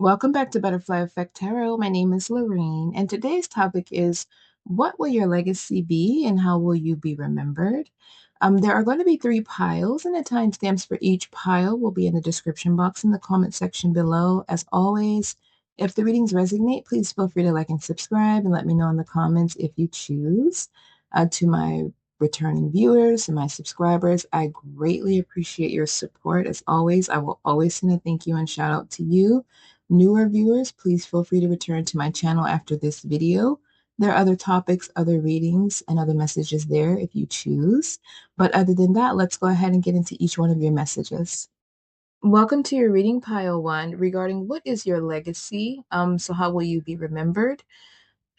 Welcome back to Butterfly Effect Tarot. My name is Lorraine, and today's topic is what will your legacy be and how will you be remembered? There are going to be three piles, and the timestamps for each pile will be in the description box in the comment section below. As always, if the readings resonate, please feel free to like and subscribe and let me know in the comments if you choose. To my returning viewers and my subscribers, I greatly appreciate your support. As always, I will always send a thank you and shout out to you. Newer viewers, please feel free to return to my channel after this video. There are other topics, other readings, and other messages there if you choose. But other than that, let's go ahead and get into each one of your messages. Welcome to your reading pile one regarding what is your legacy? So how will you be remembered?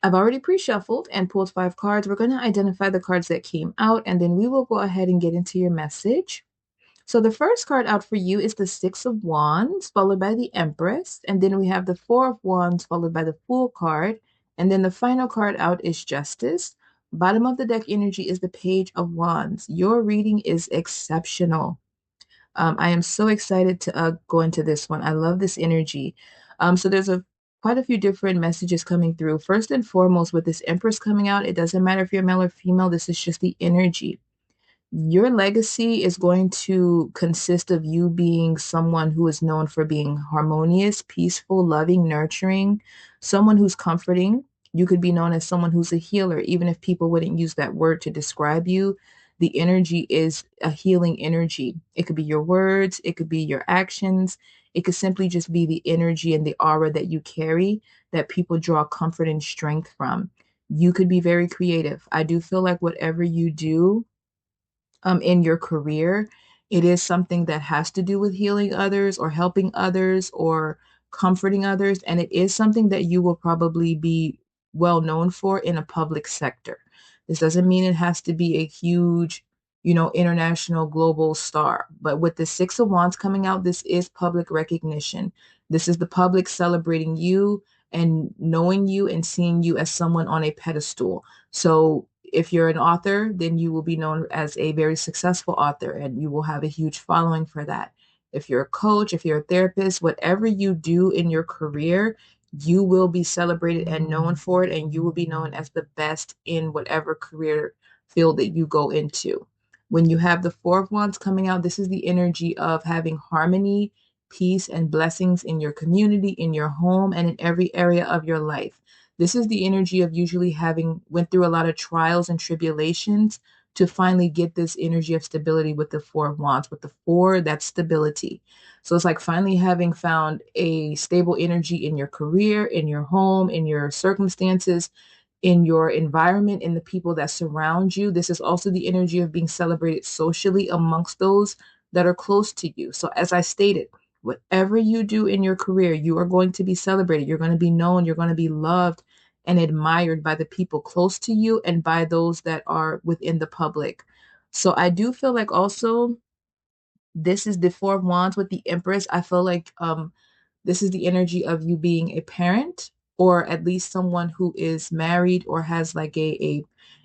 I've already pre-shuffled and pulled 5 cards. We're going to identify the cards that came out, and then we will go ahead and get into your message. So the first card out for you is the Six of Wands, followed by the Empress. And then we have the Four of Wands, followed by the Fool card. And then the final card out is Justice. Bottom of the deck energy is the Page of Wands. Your reading is exceptional. I am so excited to go into this one. I love this energy. So there's quite a few different messages coming through. First and foremost, with this Empress coming out, it doesn't matter if you're male or female. This is just the energy. Your legacy is going to consist of you being someone who is known for being harmonious, peaceful, loving, nurturing, someone who's comforting. You could be known as someone who's a healer, even if people wouldn't use that word to describe you. The energy is a healing energy. It could be your words, it could be your actions, it could simply just be the energy and the aura that you carry that people draw comfort and strength from. You could be very creative. I do feel like whatever you do, in your career, it is something that has to do with healing others or helping others or comforting others. And it is something that you will probably be well known for in a public sector. This doesn't mean it has to be a huge, international global star. But with the Six of Wands coming out, this is public recognition. This is the public celebrating you and knowing you and seeing you as someone on a pedestal. So if you're an author, then you will be known as a very successful author and you will have a huge following for that. If you're a coach, if you're a therapist, whatever you do in your career, you will be celebrated and known for it, and you will be known as the best in whatever career field that you go into. When you have the Four of Wands coming out, this is the energy of having harmony, peace, and blessings in your community, in your home, and in every area of your life. This is the energy of usually having went through a lot of trials and tribulations to finally get this energy of stability with the Four of Wands. With the four, that's stability. So it's like finally having found a stable energy in your career, in your home, in your circumstances, in your environment, in the people that surround you. This is also the energy of being celebrated socially amongst those that are close to you. So as I stated, whatever you do in your career, you are going to be celebrated. You're going to be known. You're going to be loved and admired by the people close to you and by those that are within the public. So I do feel like also this is the Four of Wands with the Empress. I feel like this is the energy of you being a parent or at least someone who is married or has like a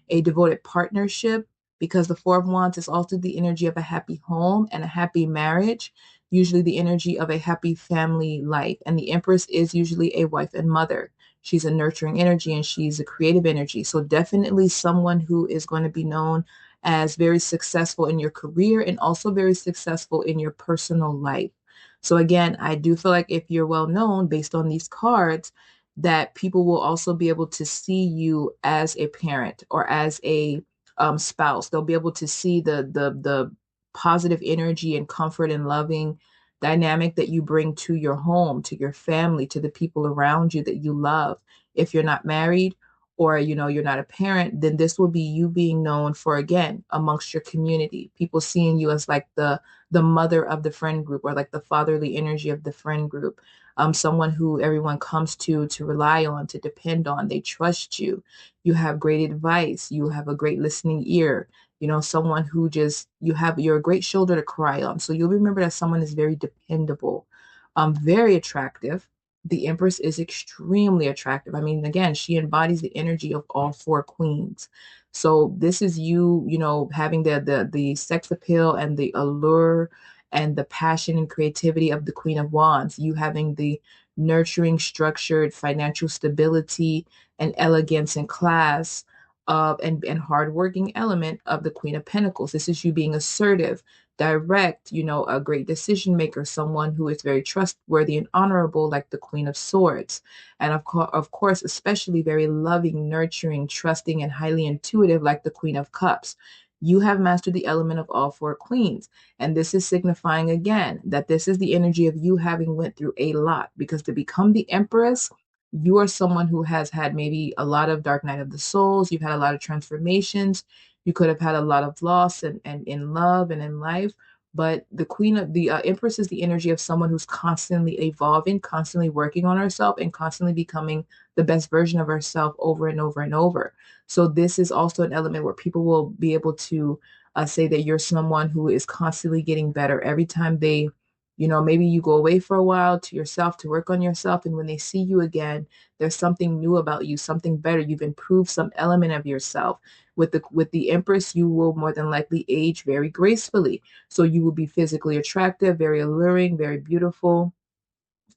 devoted partnership, because the Four of Wands is also the energy of a happy home and a happy marriage, usually the energy of a happy family life. And the Empress is usually a wife and mother. She's a nurturing energy and she's a creative energy. So definitely someone who is going to be known as very successful in your career and also very successful in your personal life. So again, I do feel like if you're well known based on these cards, that people will also be able to see you as a parent or as a spouse. They'll be able to see the positive energy and comfort and loving dynamic that you bring to your home, to your family, to the people around you that you love. If you're not married or you're not a parent, then this will be you being known for, again, amongst your community, people seeing you as like the mother of the friend group or like the fatherly energy of the friend group, someone who everyone comes to rely on, to depend on. They trust you. You have great advice. You have a great listening ear. Someone who just, you're a great shoulder to cry on. So you'll remember that someone is very dependable, very attractive. The Empress is extremely attractive. I mean, again, she embodies the energy of all four queens. So this is you, having the sex appeal and the allure and the passion and creativity of the Queen of Wands. You having the nurturing, structured financial stability and elegance and class of and hardworking element of the Queen of Pentacles. This is you being assertive, direct, a great decision maker, someone who is very trustworthy and honorable, like the Queen of Swords. And of course, especially very loving, nurturing, trusting, and highly intuitive, like the Queen of Cups. You have mastered the element of all four queens. And this is signifying again that this is the energy of you having went through a lot, because to become the Empress, you are someone who has had maybe a lot of dark night of the souls. You've had a lot of transformations. You could have had a lot of loss and in love and in life. But the queen of the Empress is the energy of someone who's constantly evolving, constantly working on herself, and constantly becoming the best version of herself over and over and over. So this is also an element where people will be able to say that you're someone who is constantly getting better every time they, maybe you go away for a while to yourself to work on yourself. And when they see you again, there's something new about you, something better. You've improved some element of yourself. With the Empress, you will more than likely age very gracefully. So you will be physically attractive, very alluring, very beautiful.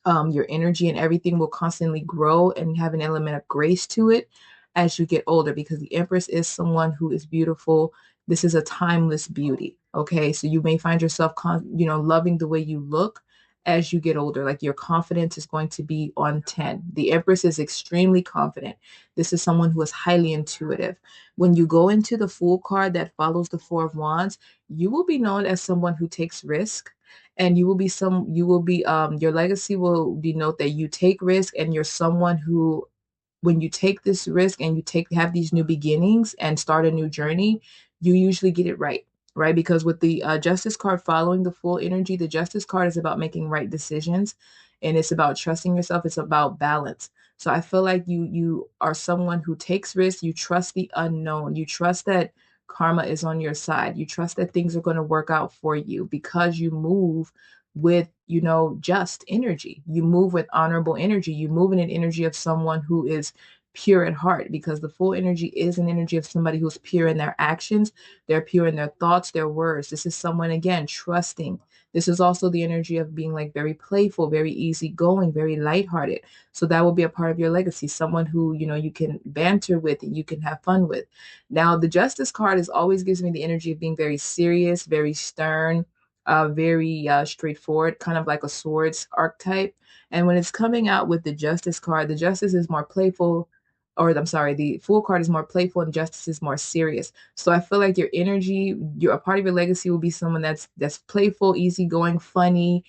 Your energy and everything will constantly grow and have an element of grace to it as you get older, because the Empress is someone who is beautiful. This is a timeless beauty. Okay. So you may find yourself, loving the way you look as you get older. Like your confidence is going to be on 10. The Empress is extremely confident. This is someone who is highly intuitive. When you go into the Fool card that follows the Four of Wands, you will be known as someone who takes risk, and your legacy will denote that you take risk, and you're someone who, when you take this risk and have these new beginnings and start a new journey, you usually get it right. Right, because with the Justice card following the Full energy, the Justice card is about making right decisions, and it's about trusting yourself. It's about balance. So I feel like you are someone who takes risks. You trust the unknown. You trust that karma is on your side. You trust that things are going to work out for you, because you move with, just energy. You move with honorable energy. You move in an energy of someone who is pure at heart, because the Full energy is an energy of somebody who's pure in their actions. They're pure in their thoughts, their words. This is someone, again, trusting. This is also the energy of being like very playful, very easygoing, very lighthearted. So that will be a part of your legacy, someone who, you can banter with and you can have fun with. Now, the Justice card is always gives me the energy of being very serious, very stern, very straightforward, kind of like a swords archetype. And when it's coming out with the Justice card, the Justice is more playful, or I'm sorry, the Fool card is more playful and Justice is more serious. So I feel like your energy, a part of your legacy will be someone that's playful, easygoing, funny,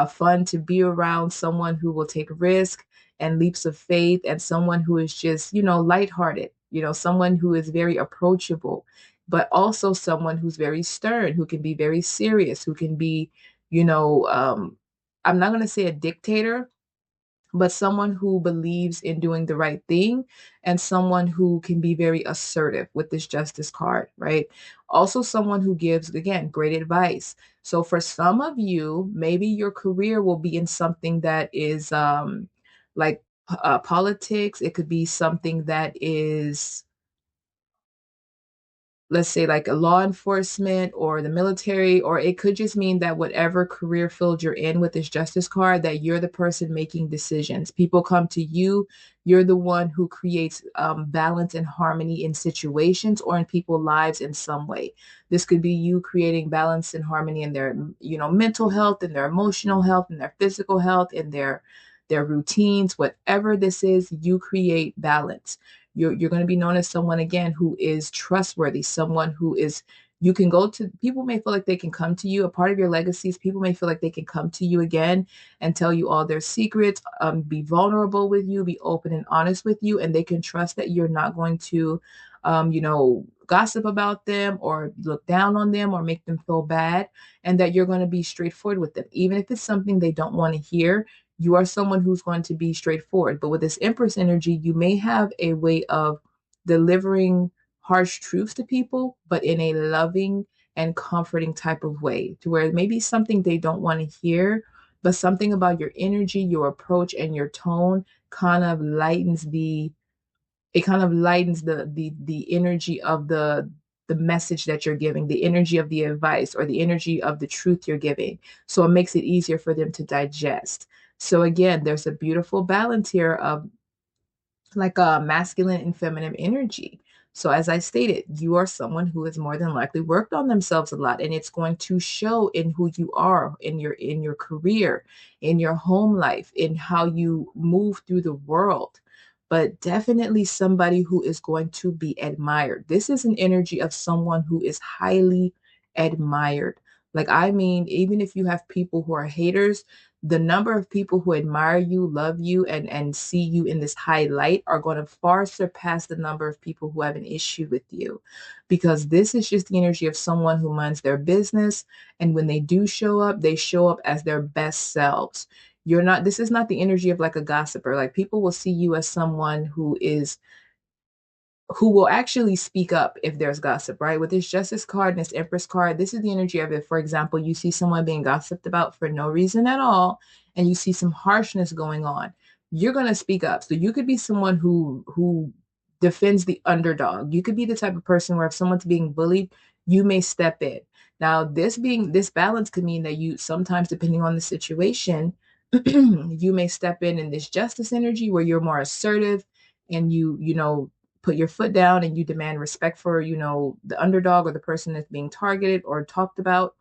fun to be around, someone who will take risk and leaps of faith, and someone who is just, lighthearted, someone who is very approachable, but also someone who's very stern, who can be very serious, who can be, you know, um, I'm not going to say a dictator, but someone who believes in doing the right thing, and someone who can be very assertive with this Justice card, right? Also, someone who gives, again, great advice. So for some of you, maybe your career will be in something that is like politics. It could be something that is, let's say, like a law enforcement or the military, or it could just mean that whatever career field you're in with this Justice card, that you're the person making decisions. People come to you. You're the one who creates balance and harmony in situations or in people's lives in some way. This could be you creating balance and harmony in their, mental health, in their emotional health, in their physical health, in their routines. Whatever this is, you create balance. You're going to be known as someone, again, who is trustworthy, someone who is, you can go to, people may feel like they can come to you. A part of your legacies, people may feel like they can come to you again and tell you all their secrets, be vulnerable with you, be open and honest with you, and they can trust that you're not going to, gossip about them or look down on them or make them feel bad, and that you're going to be straightforward with them. Even if it's something they don't want to hear, you are someone who's going to be straightforward. But with this Empress energy, you may have a way of delivering harsh truths to people, but in a loving and comforting type of way, to where maybe something they don't want to hear, but something about your energy, your approach, and your tone kind of lightens the it kind of lightens the energy of the message that you're giving, the energy of the advice, or the energy of the truth you're giving. So it makes it easier for them to digest. So again, there's a beautiful balance here of like a masculine and feminine energy. So as I stated, you are someone who has more than likely worked on themselves a lot, and it's going to show in who you are, in your career, in your home life, in how you move through the world. But definitely somebody who is going to be admired. This is an energy of someone who is highly admired. Like, I mean, even if you have people who are haters, the number of people who admire you, love you, and see you in this high light are going to far surpass the number of people who have an issue with you, because this is just the energy of someone who minds their business, and when they do show up, they show up as their best selves. You're not, this is not the energy of like a gossiper. Like, people will see you as someone who will actually speak up if there's gossip, right? With this Justice card and this Empress card, this is the energy of it. For example, you see someone being gossiped about for no reason at all, and you see some harshness going on. You're going to speak up. So you could be someone who defends the underdog. You could be the type of person where if someone's being bullied, you may step in. Now, this balance could mean that you sometimes, depending on the situation, you may step in this Justice energy where you're more assertive and you put your foot down and you demand respect for, the underdog or the person that's being targeted or talked about.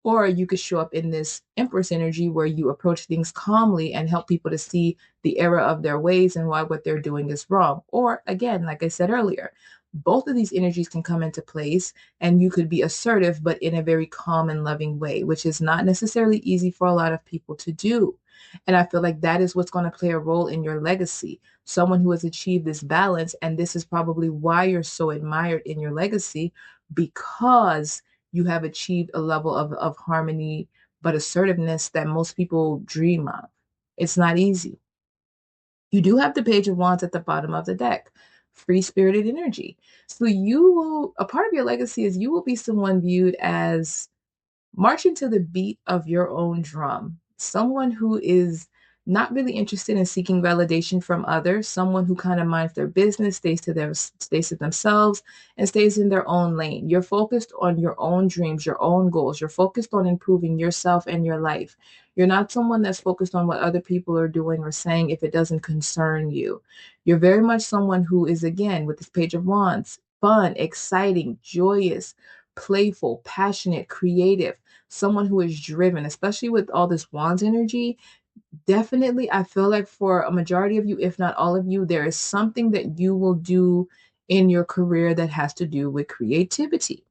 Or you could show up in this Empress energy where you approach things calmly and help people to see the error of their ways and why what they're doing is wrong. Or again, like I said earlier, both of these energies can come into place and you could be assertive, but in a very calm and loving way, which is not necessarily easy for a lot of people to do. And I feel like that is what's going to play a role in your legacy. Someone who has achieved this balance, and this is probably why you're so admired in your legacy, because you have achieved a level of harmony, but assertiveness that most people dream of. It's not easy. You do have the Page of Wands at the bottom of the deck, free spirited energy. So a part of your legacy is you will be someone viewed as marching to the beat of your own drum. Someone who is not really interested in seeking validation from others, someone who kind of minds their business, stays to themselves, and stays in their own lane. You're focused on your own dreams, your own goals. You're focused on improving yourself and your life. You're not someone that's focused on what other people are doing or saying if it doesn't concern you. You're very much someone who is, again, with this Page of Wands, fun, exciting, joyous, playful, passionate, creative, someone who is driven, especially with all this Wands energy. Definitely, I feel like for a majority of you, if not all of you, there is something that you will do in your career that has to do with creativity.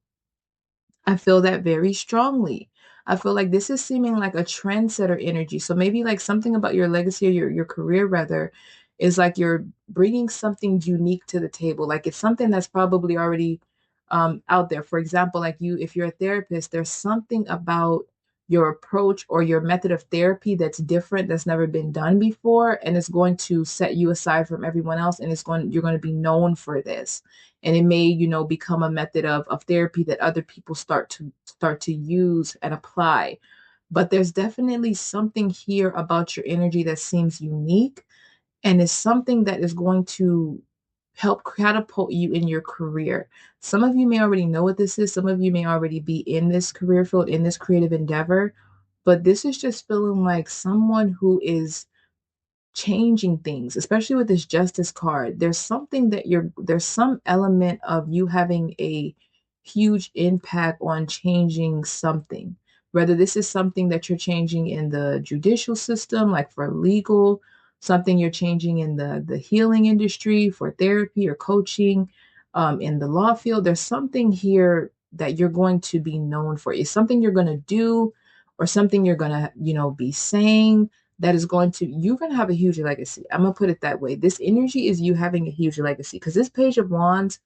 I feel that very strongly. I feel like this is seeming like a trendsetter energy. So maybe like something about your legacy or your career rather is like you're bringing something unique to the table. Like it's something that's probably already out there. For example, like if you're a therapist, there's something about your approach or your method of therapy that's different, that's never been done before, and it's going to set you aside from everyone else, and you're going to be known for this, and it may become a method of therapy that other people start to use and apply. But there's definitely something here about your energy that seems unique, and is something that is going to help catapult you in your career. Some of you may already know what this is. Some of you may already be in this career field, in this creative endeavor, but this is just feeling like someone who is changing things, especially with this Justice card. There's some element of you having a huge impact on changing something. Whether this is something that you're changing in the judicial system, like for legal, something you're changing in the healing industry for therapy or coaching, in the law field, there's something here that you're going to be known for. It's something you're going to do or something you're going to, be saying that is you're going to have a huge legacy. I'm going to put it that way. This energy is you having a huge legacy, because this Page of Wands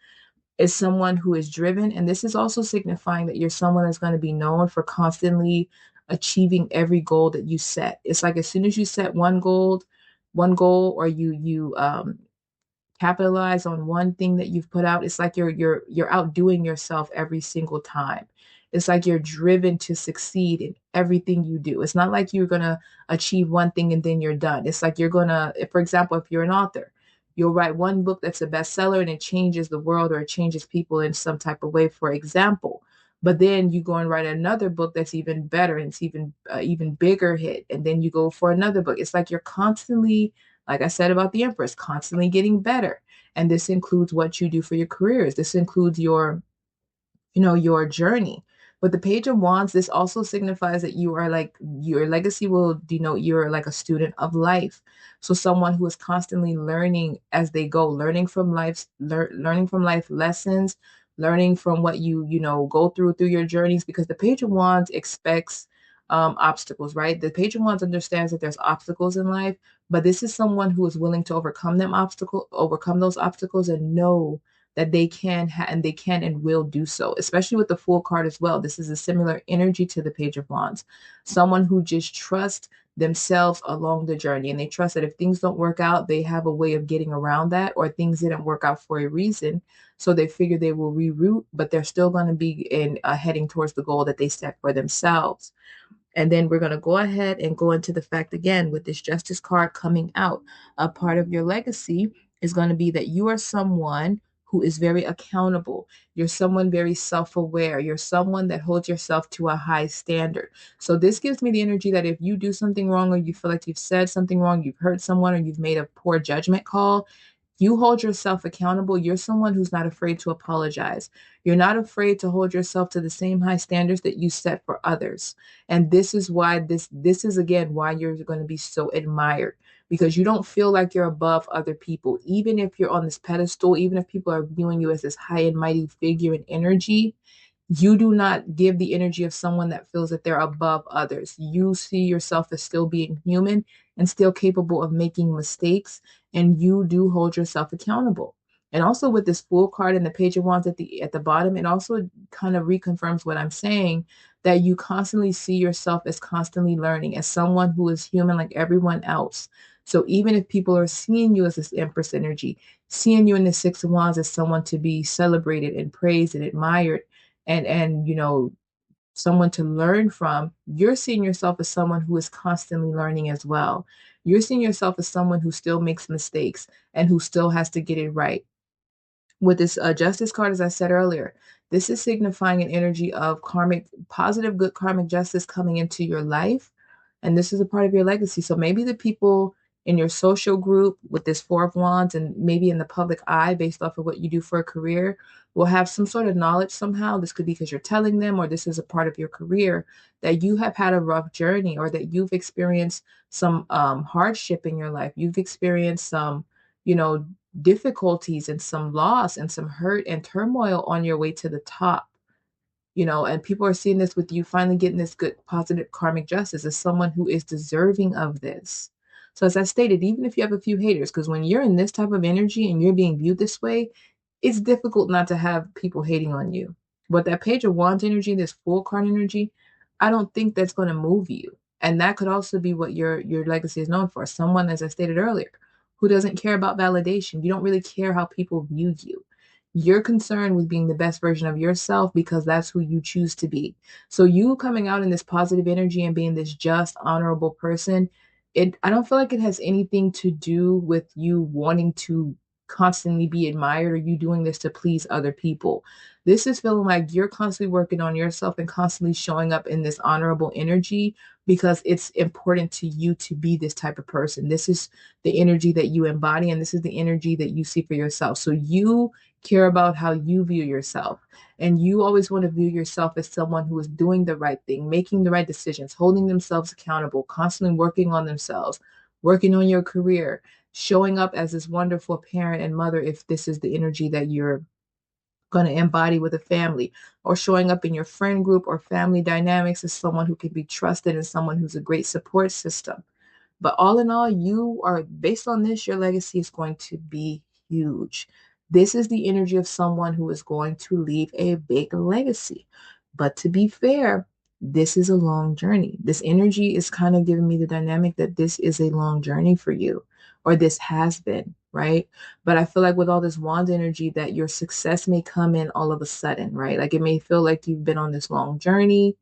is someone who is driven. And this is also signifying that you're someone that's going to be known for constantly achieving every goal that you set. It's like as soon as you set one goal, or you capitalize on one thing that you've put out, it's like you're outdoing yourself every single time. It's like you're driven to succeed in everything you do. It's not like you're going to achieve one thing and then you're done. It's like you're going to, for example, if you're an author, You'll write one book that's a bestseller and it changes the world or it changes people in some type of way, for example. But then you go and write another book that's even better and it's even bigger hit. And then you go for another book. It's like you're constantly, like I said about the Empress, constantly getting better. And this includes what you do for your careers. This includes your journey. But the Page of Wands, this also signifies that you are like, your legacy will denote you're like a student of life. So someone who is constantly learning as they go, learning from life lessons, learning from what you go through your journeys, because the Page of Wands expects obstacles, right? The Page of Wands understands that there's obstacles in life, but this is someone who is willing to overcome those obstacles and know that and they can and will do so, especially with the Fool card as well. This is a similar energy to the Page of Wands. Someone who just trusts themselves along the journey, and they trust that if things don't work out, they have a way of getting around that, or things didn't work out for a reason. So they figure they will reroute, but they're still going to be heading towards the goal that they set for themselves. And then we're going to go ahead and go into the fact again with this Justice card coming out. A part of your legacy is going to be that you are someone who is very accountable. You're someone very self-aware. You're someone that holds yourself to a high standard. So this gives me the energy that if you do something wrong or you feel like you've said something wrong, you've hurt someone, or you've made a poor judgment call, you hold yourself accountable. You're someone who's not afraid to apologize. You're not afraid to hold yourself to the same high standards that you set for others. And this is why this is again why you're going to be so admired, because you don't feel like you're above other people. Even if you're on this pedestal, even if people are viewing you as this high and mighty figure in energy, you do not give the energy of someone that feels that they're above others. You see yourself as still being human and still capable of making mistakes, and you do hold yourself accountable. And also with this Fool card and the Page of Wands at the bottom, it also kind of reconfirms what I'm saying, that you constantly see yourself as constantly learning, as someone who is human like everyone else. So even if people are seeing you as this Empress energy, seeing you in the Six of Wands as someone to be celebrated and praised and admired, and someone to learn from, you're seeing yourself as someone who is constantly learning as well. You're seeing yourself as someone who still makes mistakes and who still has to get it right. With this Justice card, as I said earlier, this is signifying an energy of positive, good karmic justice coming into your life. And this is a part of your legacy. So maybe the people in your social group with this Four of Wands and maybe in the public eye, based off of what you do for a career, will have some sort of knowledge somehow. This could be because you're telling them, or this is a part of your career, that you have had a rough journey, or that you've experienced some hardship in your life. You've experienced some, you know, difficulties and some loss and some hurt and turmoil on your way to the top. And people are seeing this with you finally getting this good positive karmic justice as someone who is deserving of this. So as I stated, even if you have a few haters, because when you're in this type of energy and you're being viewed this way, it's difficult not to have people hating on you. But that Page of Wands energy, this Fool card energy, I don't think that's going to move you. And that could also be what your legacy is known for. Someone, as I stated earlier, who doesn't care about validation. You don't really care how people view you. You're concerned with being the best version of yourself because that's who you choose to be. So you coming out in this positive energy and being this just, honorable person, I don't feel like it has anything to do with you wanting to constantly be admired or you doing this to please other people. This is feeling like you're constantly working on yourself and constantly showing up in this honorable energy because it's important to you to be this type of person. This is the energy that you embody, and this is the energy that you see for yourself. So you care about how you view yourself. And you always want to view yourself as someone who is doing the right thing, making the right decisions, holding themselves accountable, constantly working on themselves, working on your career, showing up as this wonderful parent and mother if this is the energy that you're going to embody with a family, or showing up in your friend group or family dynamics as someone who can be trusted and someone who's a great support system. But all in all, you are based on this, your legacy is going to be huge. This is the energy of someone who is going to leave a big legacy. But to be fair, this is a long journey. This energy is kind of giving me the dynamic that this is a long journey for you, or this has been, right? But I feel like with all this wand energy, that your success may come in all of a sudden, right? Like it may feel like you've been on this long journey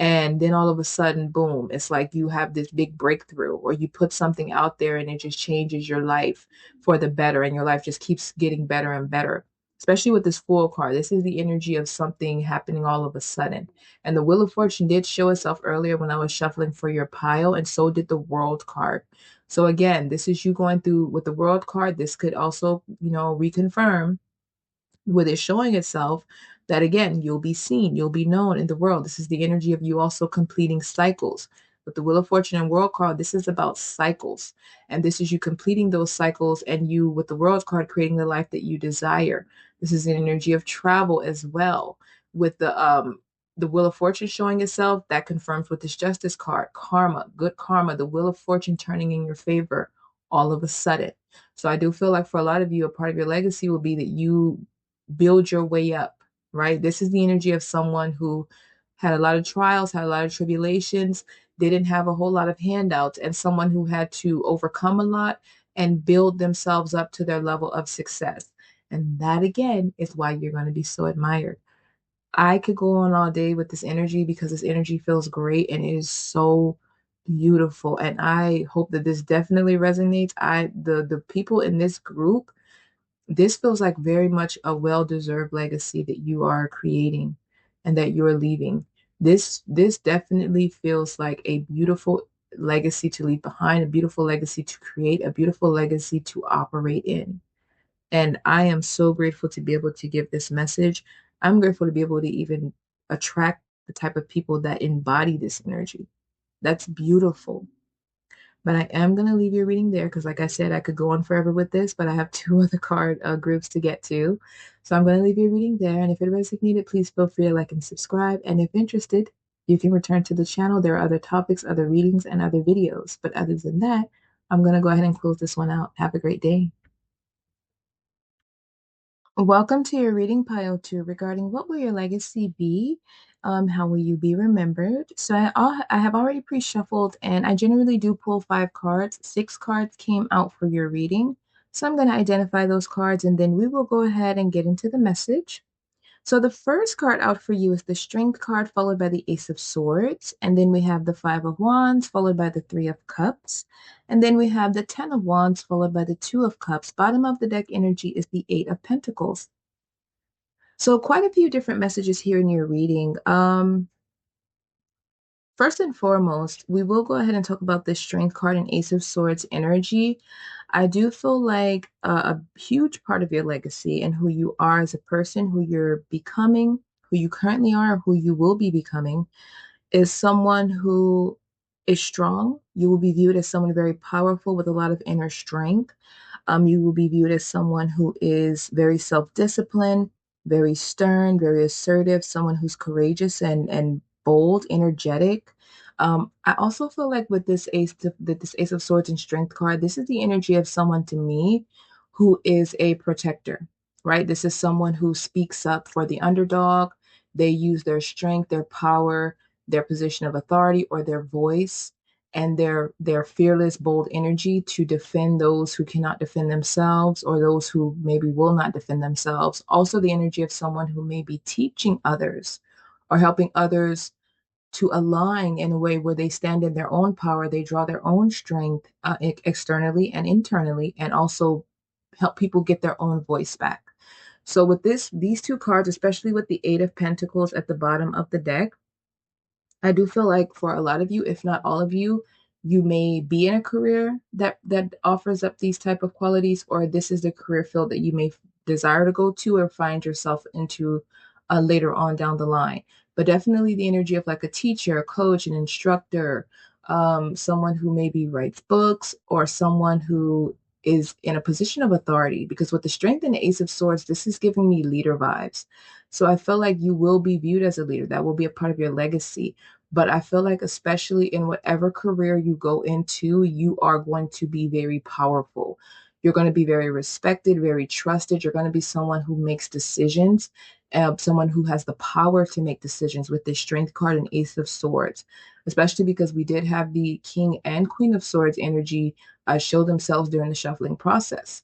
And then all of a sudden, boom, it's like you have this big breakthrough, or you put something out there and it just changes your life for the better, and your life just keeps getting better and better. Especially with this Fool card. This is the energy of something happening all of a sudden. And the Wheel of Fortune did show itself earlier when I was shuffling for your pile, and so did the World card. So again, this is you going through with the World card. This could also, reconfirm with it showing itself that again, you'll be seen, you'll be known in the world. This is the energy of you also completing cycles. With the Wheel of Fortune and World card, this is about cycles. And this is you completing those cycles, and you, with the World card, creating the life that you desire. This is an energy of travel as well. With the Wheel of Fortune showing itself, that confirms with this Justice card, karma, good karma, the Wheel of Fortune turning in your favor all of a sudden. So I do feel like for a lot of you, a part of your legacy will be that you build your way up, right? This is the energy of someone who had a lot of trials, had a lot of tribulations, didn't have a whole lot of handouts, and someone who had to overcome a lot and build themselves up to their level of success. And that again is why you're going to be so admired. I could go on all day with this energy because this energy feels great and it is so beautiful. And I hope that this definitely resonates. The people in this group, this feels like very much a well-deserved legacy that you are creating and that you're leaving. This definitely feels like a beautiful legacy to leave behind, a beautiful legacy to create, a beautiful legacy to operate in. And I am so grateful to be able to give this message. I'm grateful to be able to even attract the type of people that embody this energy. That's beautiful. But I am going to leave your reading there because, like I said, I could go on forever with this, but I have two other card groups to get to. So I'm going to leave your reading there. And if it resonated, please feel free to like and subscribe. And if interested, you can return to the channel. There are other topics, other readings, and other videos. But other than that, I'm going to go ahead and close this one out. Have a great day. Welcome to your reading pile two regarding what will your legacy be? How will you be remembered? So I have already pre-shuffled, and I generally do pull 5 cards. 6 cards came out for your reading. So I'm going to identify those cards, and then we will go ahead and get into the message. So the first card out for you is the Strength card, followed by the Ace of Swords. And then we have the Five of Wands, followed by the Three of Cups. And then we have the Ten of Wands, followed by the Two of Cups. Bottom of the deck energy is the Eight of Pentacles. So quite a few different messages here in your reading. First and foremost, we will go ahead and talk about the Strength card and Ace of Swords energy. I do feel like a huge part of your legacy and who you are as a person, who you're becoming, who you currently are, who you will be becoming, is someone who is strong. You will be viewed as someone very powerful with a lot of inner strength. You will be viewed as someone who is very self-disciplined, very stern, very assertive, someone who's courageous and bold, energetic. I also feel like with this Ace of Swords and Strength card, this is the energy of someone to me who is a protector, right? This is someone who speaks up for the underdog. They use their strength, their power, their position of authority, or their voice and their fearless, bold energy to defend those who cannot defend themselves, or those who maybe will not defend themselves. Also, the energy of someone who may be teaching others or helping others to align in a way where they stand in their own power, they draw their own strength externally and internally, and also help people get their own voice back. So with these 2 cards, especially with the Eight of Pentacles at the bottom of the deck, I do feel like for a lot of you, if not all of you, you may be in a career that offers up these type of qualities, or this is the career field that you may desire to go to or find yourself into later on down the line. But definitely the energy of like a teacher, a coach, an instructor, someone who maybe writes books, or someone who is in a position of authority. Because with the Strength and the Ace of Swords, this is giving me leader vibes. So I feel like you will be viewed as a leader. That will be a part of your legacy. But I feel like, especially in whatever career you go into, you are going to be very powerful. You're going to be very respected, very trusted. You're going to be someone who makes decisions, someone who has the power to make decisions with the Strength card and Ace of Swords, especially because we did have the King and Queen of Swords energy show themselves during the shuffling process.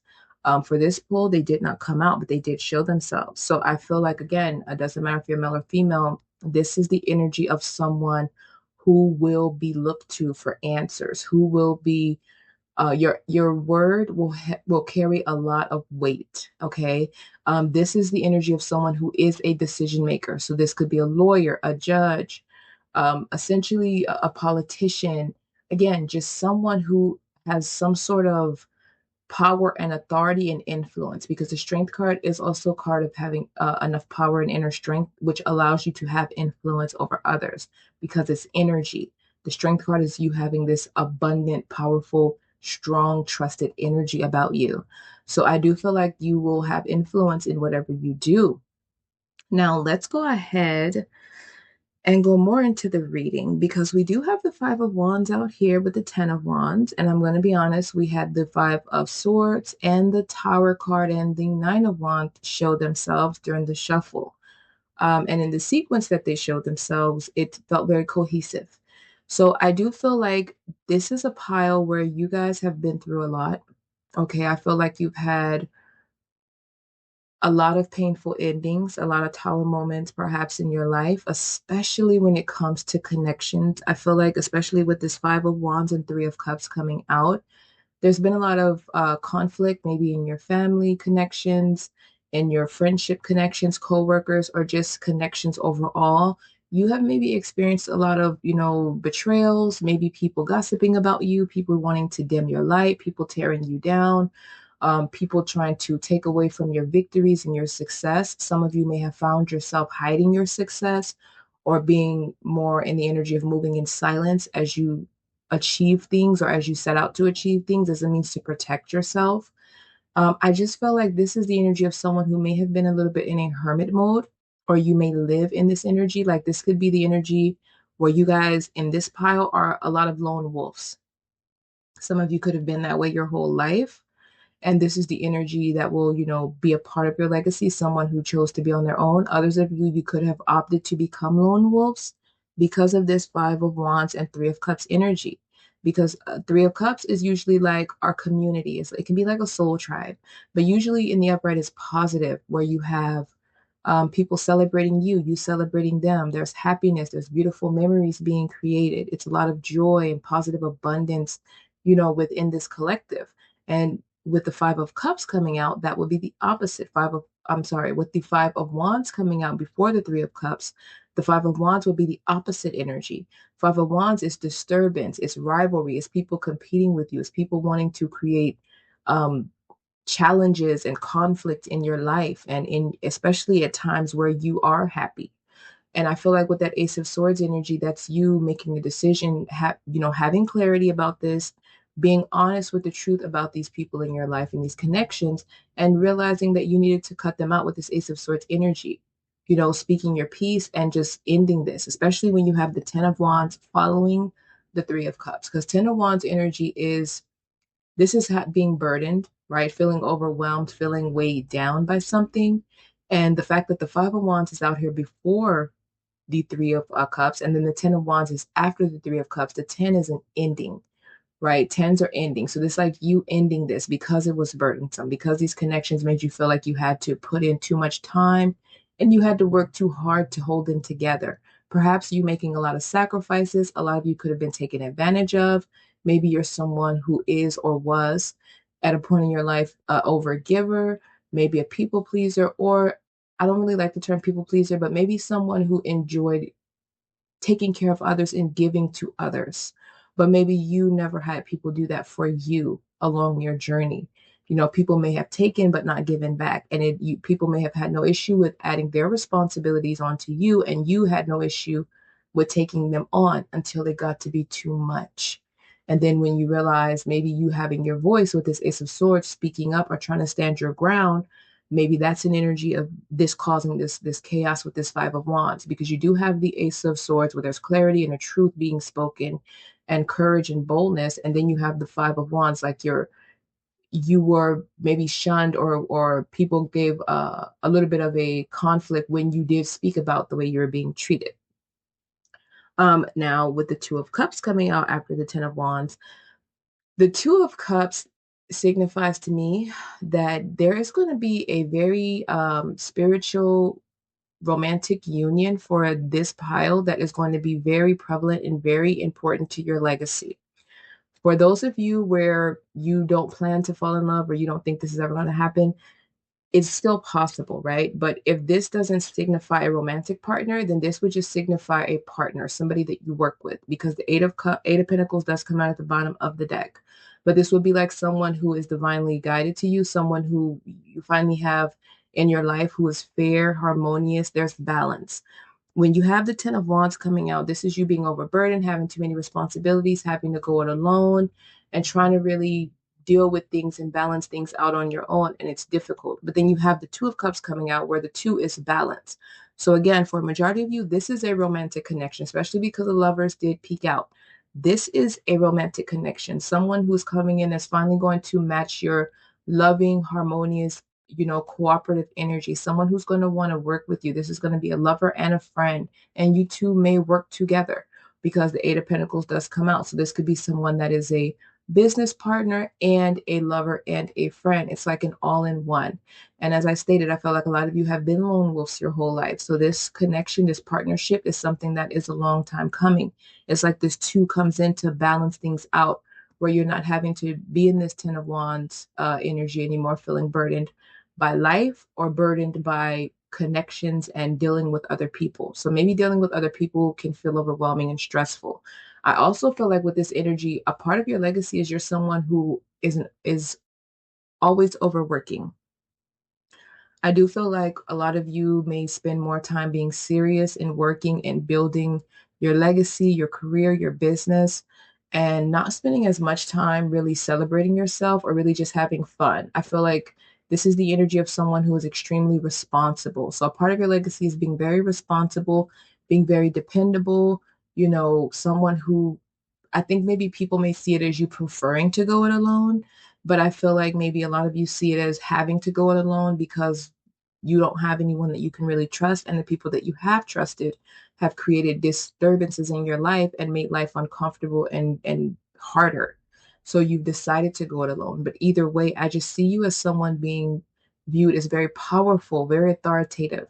For this pull, they did not come out, but they did show themselves. So I feel like, again, it doesn't matter if you're male or female, This is the energy of someone who will be looked to for answers, who will be your word will carry a lot of weight. Okay, this is the energy of someone who is a decision maker. So this could be a lawyer, a judge, essentially a politician. Again, just someone who has some sort of power and authority and influence, because the strength card is also a card of having enough power and inner strength, which allows you to have influence over others because it's energy. The strength card is you having this abundant, powerful, strong, trusted energy about you. So I do feel like you will have influence in whatever you do. Now let's go ahead and go more into the reading, because we do have the Five of Wands out here with the Ten of Wands. And I'm going to be honest, we had the Five of Swords and the Tower card and the Nine of Wands show themselves during the shuffle. And in the sequence that they showed themselves, it felt very cohesive. So I do feel like this is a pile where you guys have been through a lot. Okay, I feel like you've had a lot of painful endings, a lot of tower moments perhaps in your life, especially when it comes to connections. I feel like, especially with this Five of Wands and Three of Cups coming out, there's been a lot of conflict, maybe in your family connections, in your friendship connections, coworkers, or just connections overall. You have maybe experienced a lot of, betrayals, maybe people gossiping about you, people wanting to dim your light, people tearing you down, people trying to take away from your victories and your success. Some of you may have found yourself hiding your success or being more in the energy of moving in silence as you achieve things or as you set out to achieve things as a means to protect yourself. I just felt like this is the energy of someone who may have been a little bit in a hermit mode, or you may live in this energy. Like this could be the energy where you guys in this pile are a lot of lone wolves. Some of you could have been that way your whole life. And this is the energy that will, be a part of your legacy, someone who chose to be on their own. Others of you, you could have opted to become lone wolves because of this Five of Wands and Three of Cups energy. Because Three of Cups is usually like our community. It can be like a soul tribe, but usually in the upright is positive, where you have people celebrating you, you celebrating them. There's happiness, there's beautiful memories being created. It's a lot of joy and positive abundance, within this collective. And with the Five of Cups coming out, that would be the opposite. With the Five of Wands coming out before the Three of Cups, the Five of Wands will be the opposite energy. Five of Wands is disturbance, it's rivalry, it's people competing with you, it's people wanting to create um, challenges and conflict in your life, and in especially at times where you are happy. And I feel like with that Ace of Swords energy, that's you making a decision, having clarity about this, being honest with the truth about these people in your life and these connections, and realizing that you needed to cut them out with this Ace of Swords energy. Speaking your piece and just ending this, especially when you have the Ten of Wands following the Three of Cups. Because Ten of Wands energy is this is being burdened, right? Feeling overwhelmed, feeling weighed down by something. And the fact that the Five of Wands is out here before the Three of Cups, and then the Ten of Wands is after the Three of Cups. The 10 is an ending, right? Tens are ending. So this like you ending this because it was burdensome, because these connections made you feel like you had to put in too much time and you had to work too hard to hold them together. Perhaps you making a lot of sacrifices. A lot of you could have been taken advantage of. Maybe you're someone who is or was at a point in your life overgiver, maybe a people pleaser, or I don't really like the term people pleaser, but maybe someone who enjoyed taking care of others and giving to others. But maybe you never had people do that for you along your journey. People may have taken but not given back, and people may have had no issue with adding their responsibilities onto you, and you had no issue with taking them on until it got to be too much. And then when you realize maybe you having your voice with this Ace of Swords, speaking up or trying to stand your ground, maybe that's an energy of this causing this chaos with this Five of Wands, because you do have the Ace of Swords where there's clarity and a truth being spoken and courage and boldness, and then you have the Five of Wands like you were maybe shunned, or people gave a little bit of a conflict when you did speak about the way you were being treated. Now with the Two of Cups coming out after the Ten of Wands, the Two of Cups signifies to me that there is going to be a very spiritual romantic union for this pile that is going to be very prevalent and very important to your legacy. For those of you where you don't plan to fall in love or you don't think this is ever going to happen, it's still possible, right? But if this doesn't signify a romantic partner, then this would just signify a partner, somebody that you work with, because the Eight of Pentacles does come out at the bottom of the deck. But this would be like someone who is divinely guided to you, someone who you finally have in your life who is fair, harmonious, there's balance. When you have the Ten of Wands coming out, this is you being overburdened, having too many responsibilities, having to go it alone, and trying to really deal with things and balance things out on your own. And it's difficult. But then you have the Two of Cups coming out where the two is balance. So again, for a majority of you, this is a romantic connection, especially because the lovers did peak out. This is a romantic connection. Someone who's coming in is finally going to match your loving, harmonious, cooperative energy, someone who's going to want to work with you. This is going to be a lover and a friend, and you two may work together because the Eight of Pentacles does come out. So this could be someone that is a business partner and a lover and a friend. It's like an all-in-one. And as I stated, I felt like a lot of you have been lone wolves your whole life. So this connection, this partnership is something that is a long time coming. It's like this two comes in to balance things out where you're not having to be in this Ten of Wands energy anymore, feeling burdened by life or burdened by connections and dealing with other people. So maybe dealing with other people can feel overwhelming and stressful. I also feel like with this energy, a part of your legacy is you're someone who is always overworking. I do feel like a lot of you may spend more time being serious and working and building your legacy, your career, your business, and not spending as much time really celebrating yourself or really just having fun. I feel like this is the energy of someone who is extremely responsible. So a part of your legacy is being very responsible, being very dependable, someone who I think maybe people may see it as you preferring to go it alone, but I feel like maybe a lot of you see it as having to go it alone because you don't have anyone that you can really trust, and the people that you have trusted have created disturbances in your life and made life uncomfortable and harder. So you've decided to go it alone. But either way, I just see you as someone being viewed as very powerful, very authoritative.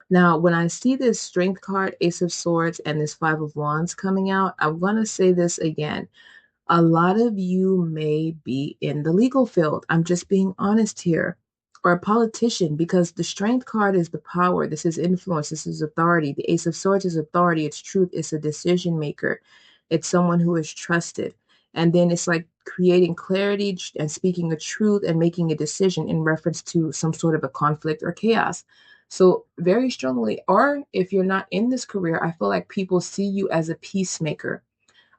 Now, when I see this Strength card, Ace of Swords, and this Five of Wands coming out, I want to say this again. A lot of you may be in the legal field. I'm just being honest here. Or a politician, because the Strength card is the power. This is influence. This is authority. The Ace of Swords is authority. It's truth. It's a decision maker. It's someone who is trusted. And then it's like creating clarity and speaking a truth and making a decision in reference to some sort of a conflict or chaos. So very strongly, or if you're not in this career, I feel like people see you as a peacemaker.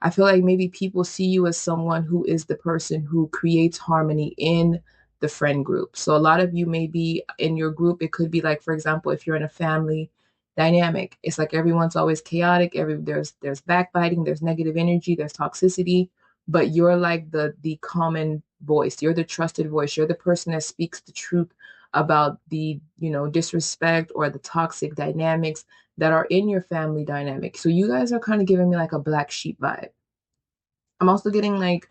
I feel like maybe people see you as someone who is the person who creates harmony in the friend group. So a lot of you may be in your group. It could be like, for example, if you're in a family dynamic, it's like everyone's always chaotic. There's backbiting, there's negative energy, there's toxicity, but you're like the common voice. You're the trusted voice. You're the person that speaks the truth about the disrespect or the toxic dynamics that are in your family dynamic. So you guys are kind of giving me like a black sheep vibe. I'm also getting like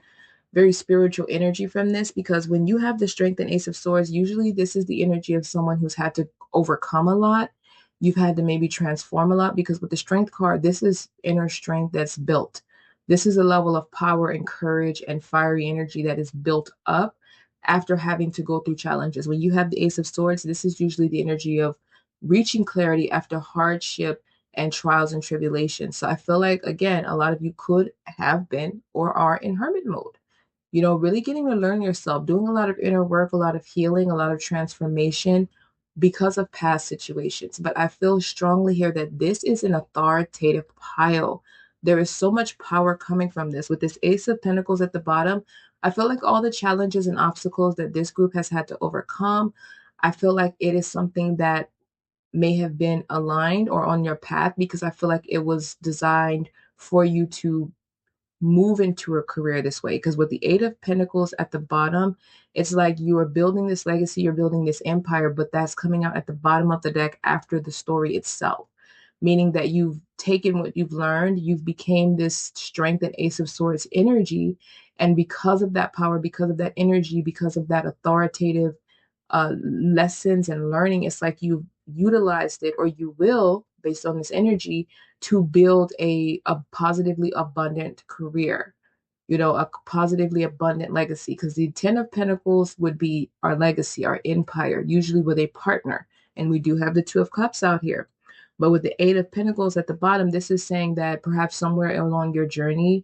very spiritual energy from this, because when you have the Strength and Ace of Swords, usually this is the energy of someone who's had to overcome a lot. You've had to maybe transform a lot, because with the Strength card, this is inner strength that's built. This is a level of power and courage and fiery energy that is built up after having to go through challenges. When you have the Ace of Swords, this is usually the energy of reaching clarity after hardship and trials and tribulations. So I feel like, again, a lot of you could have been or are in hermit mode, really getting to learn yourself, doing a lot of inner work, a lot of healing, a lot of transformation because of past situations. But I feel strongly here that this is an authoritative pile. There is so much power coming from this. With this Ace of Pentacles at the bottom, I feel like all the challenges and obstacles that this group has had to overcome, I feel like it is something that may have been aligned or on your path, because I feel like it was designed for you to move into a career this way. Because with the Eight of Pentacles at the bottom, it's like you are building this legacy, you're building this empire, but that's coming out at the bottom of the deck after the story itself, meaning that you've taken what you've learned, you've became this Strength and Ace of Swords energy, and because of that power, because of that energy, because of that authoritative lessons and learning, it's like you've utilized it, or you will, based on this energy, to build a positively abundant career, a positively abundant legacy. Because the Ten of Pentacles would be our legacy, our empire, usually with a partner. And we do have the Two of Cups out here. But with the Eight of Pentacles at the bottom, this is saying that perhaps somewhere along your journey,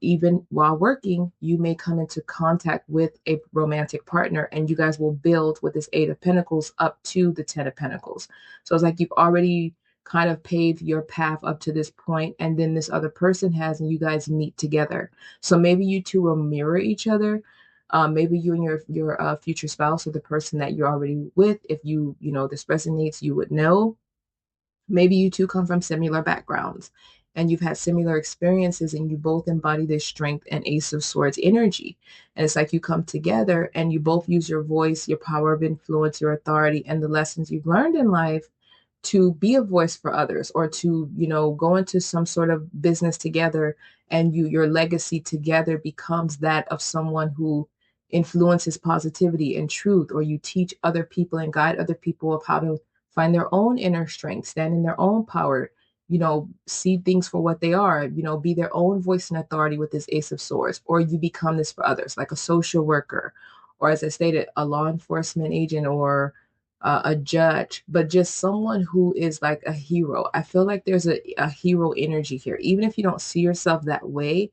even while working, you may come into contact with a romantic partner, and you guys will build with this Eight of Pentacles up to the Ten of Pentacles. So it's like you've already kind of paved your path up to this point, and then this other person has, and you guys meet together. So maybe you two will mirror each other. Maybe you and your future spouse, or the person that you're already with, if this resonates, you would know. Maybe you two come from similar backgrounds and you've had similar experiences, and you both embody this strength and Ace of Swords energy. And it's like you come together and you both use your voice, your power of influence, your authority, and the lessons you've learned in life to be a voice for others, or to, go into some sort of business together, and your legacy together becomes that of someone who influences positivity and truth, or you teach other people and guide other people of how to find their own inner strength, stand in their own power, see things for what they are, be their own voice and authority with this Ace of Swords. Or you become this for others, like a social worker, or as I stated, a law enforcement agent, or a judge, but just someone who is like a hero. I feel like there's a hero energy here, even if you don't see yourself that way,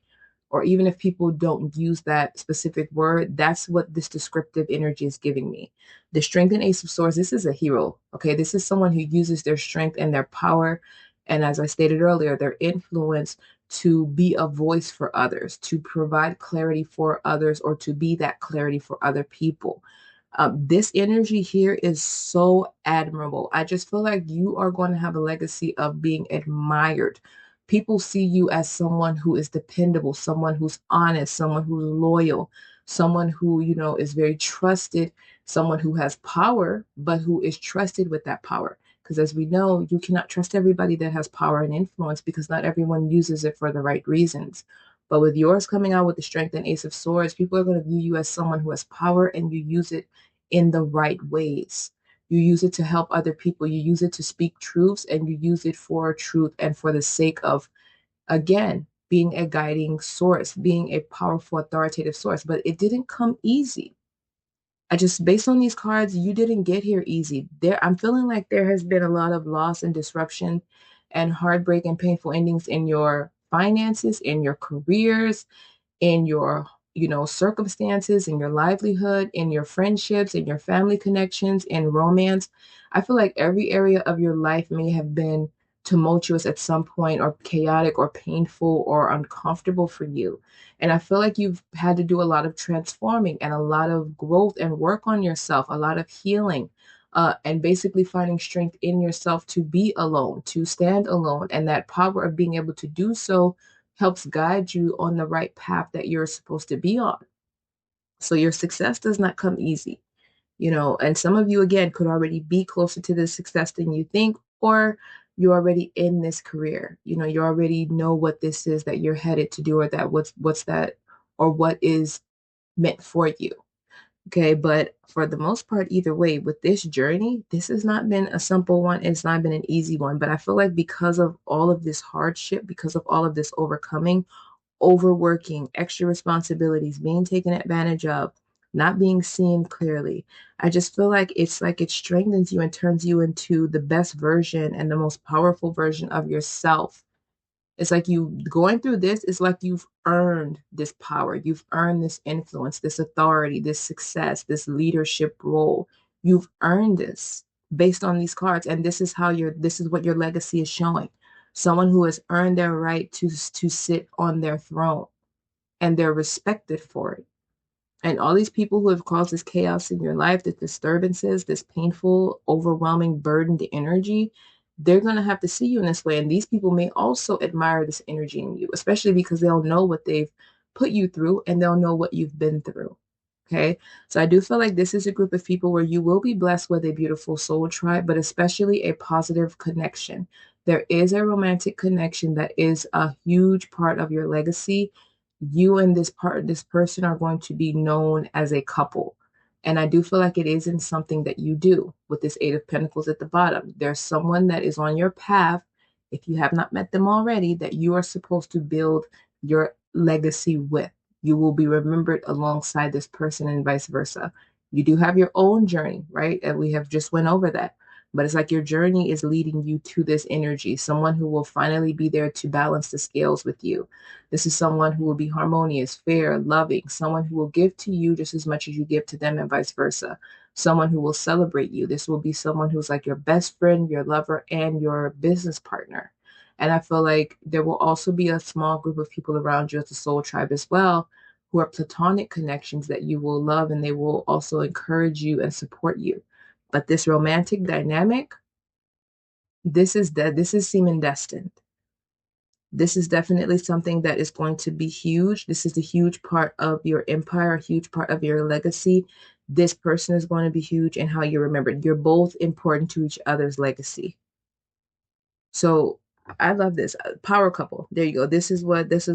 or even if people don't use that specific word. That's what this descriptive energy is giving me. The Strength and Ace of Swords, this is a hero. Okay, this is someone who uses their strength and their power, and as I stated earlier, their influence, to be a voice for others, to provide clarity for others, or to be that clarity for other people. This energy here is so admirable. I just feel like you are going to have a legacy of being admired. People see you as someone who is dependable, someone who's honest, someone who's loyal, someone who, is very trusted, someone who has power, but who is trusted with that power. Because as we know, you cannot trust everybody that has power and influence, because not everyone uses it for the right reasons. But with yours coming out with the Strength and Ace of Swords, people are going to view you as someone who has power, and you use it in the right ways. You use it to help other people. You use it to speak truths, and you use it for truth and for the sake of, again, being a guiding source, being a powerful, authoritative source. But it didn't come easy. Based on these cards, you didn't get here easy. I'm feeling like there has been a lot of loss and disruption and heartbreak and painful endings in your finances, in your careers, in your circumstances, in your livelihood, in your friendships, in your family connections, in romance. I feel like every area of your life may have been tumultuous at some point, or chaotic, or painful, or uncomfortable for you. And I feel like you've had to do a lot of transforming and a lot of growth and work on yourself, a lot of healing, and basically finding strength in yourself to be alone, to stand alone. And that power of being able to do so helps guide you on the right path that you're supposed to be on. So your success does not come easy, and some of you, again, could already be closer to this success than you think, or you're already in this career. You already know what this is that you're headed to do, or that what's that, or what is meant for you. Okay, but for the most part, either way, with this journey, this has not been a simple one. It's not been an easy one. But I feel like because of all of this hardship, because of all of this overcoming, overworking, extra responsibilities, being taken advantage of, not being seen clearly, I just feel like it strengthens you and turns you into the best version and the most powerful version of yourself. It's like you going through this is like you've earned this power. You've earned this influence, this authority, this success, this leadership role. You've earned this based on these cards. And this is what your legacy is showing. Someone who has earned their right to sit on their throne, and they're respected for it. And all these people who have caused this chaos in your life, this disturbances, this painful, overwhelming, burdened energy, they're going to have to see you in this way. And these people may also admire this energy in you, especially because they'll know what they've put you through, and they'll know what you've been through. Okay. So I do feel like this is a group of people where you will be blessed with a beautiful soul tribe, but especially a positive connection. There is a romantic connection that is a huge part of your legacy. You and this person are going to be known as a couple. And I do feel like it isn't something that you do with this Eight of Pentacles at the bottom. There's someone that is on your path, if you have not met them already, that you are supposed to build your legacy with. You will be remembered alongside this person and vice versa. You do have your own journey, right? And we have just went over that. But it's like your journey is leading you to this energy, someone who will finally be there to balance the scales with you. This is someone who will be harmonious, fair, loving, someone who will give to you just as much as you give to them and vice versa. Someone who will celebrate you. This will be someone who's like your best friend, your lover, and your business partner. And I feel like there will also be a small group of people around you as a soul tribe as well, who are platonic connections that you will love, and they will also encourage you and support you. But this romantic dynamic, this is seeming destined. This is definitely something that is going to be huge. This is a huge part of your empire, a huge part of your legacy. This person is going to be huge in how you're remembered. You're both important to each other's legacy. So I love this. Power couple. There you go. This is the word, this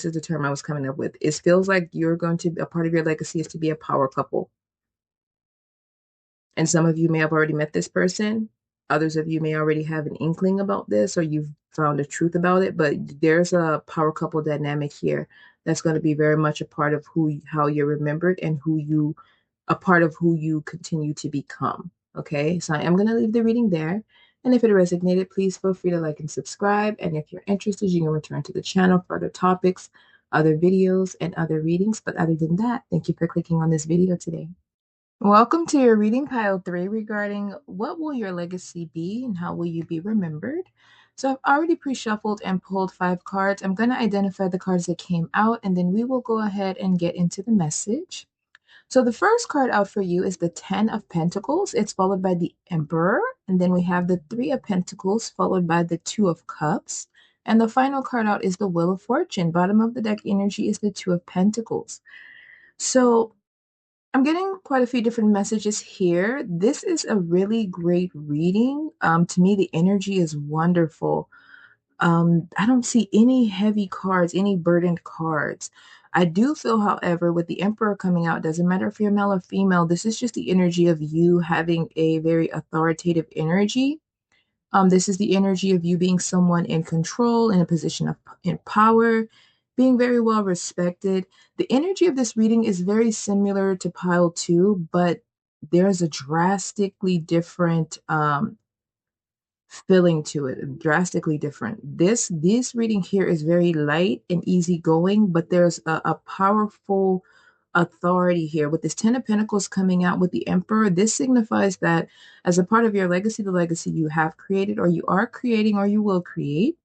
is the term I was coming up with. It feels like you're going to, a part of your legacy is to be a power couple. And some of you may have already met this person. Others of you may already have an inkling about this, or you've found the truth about it. But there's a power couple dynamic here that's going to be very much a part of how you're remembered and a part of who you continue to become. Okay, so I am going to leave the reading there. And if it resonated, please feel free to like and subscribe. And if you're interested, you can return to the channel for other topics, other videos, and other readings. But other than that, thank you for clicking on this video today. Welcome to your reading pile 3 regarding what will your legacy be and how will you be remembered. So I've already pre-shuffled and pulled 5 cards. I'm going to identify the cards that came out and then we will go ahead and get into the message. So the first card out for you is the 10 of Pentacles. It's followed by the Emperor. And then we have the 3 of Pentacles followed by the 2 of Cups. And the final card out is the Wheel of Fortune. Bottom of the deck energy is the 2 of Pentacles. So I'm getting quite a few different messages here. This is a really great reading. To me, the energy is wonderful. I don't see any heavy cards, any burdened cards. I do feel, however, with the Emperor coming out, doesn't matter if you're male or female, this is just the energy of you having a very authoritative energy. This is the energy of you being someone in control, in a position of in power, being very well respected. The energy of this reading is very similar to pile 2, but there's a drastically different feeling to it, drastically different. This reading here is very light and easygoing, but there's a powerful authority here. With this 10 of Pentacles coming out with the Emperor, this signifies that as a part of your legacy, the legacy you have created or you are creating or you will create,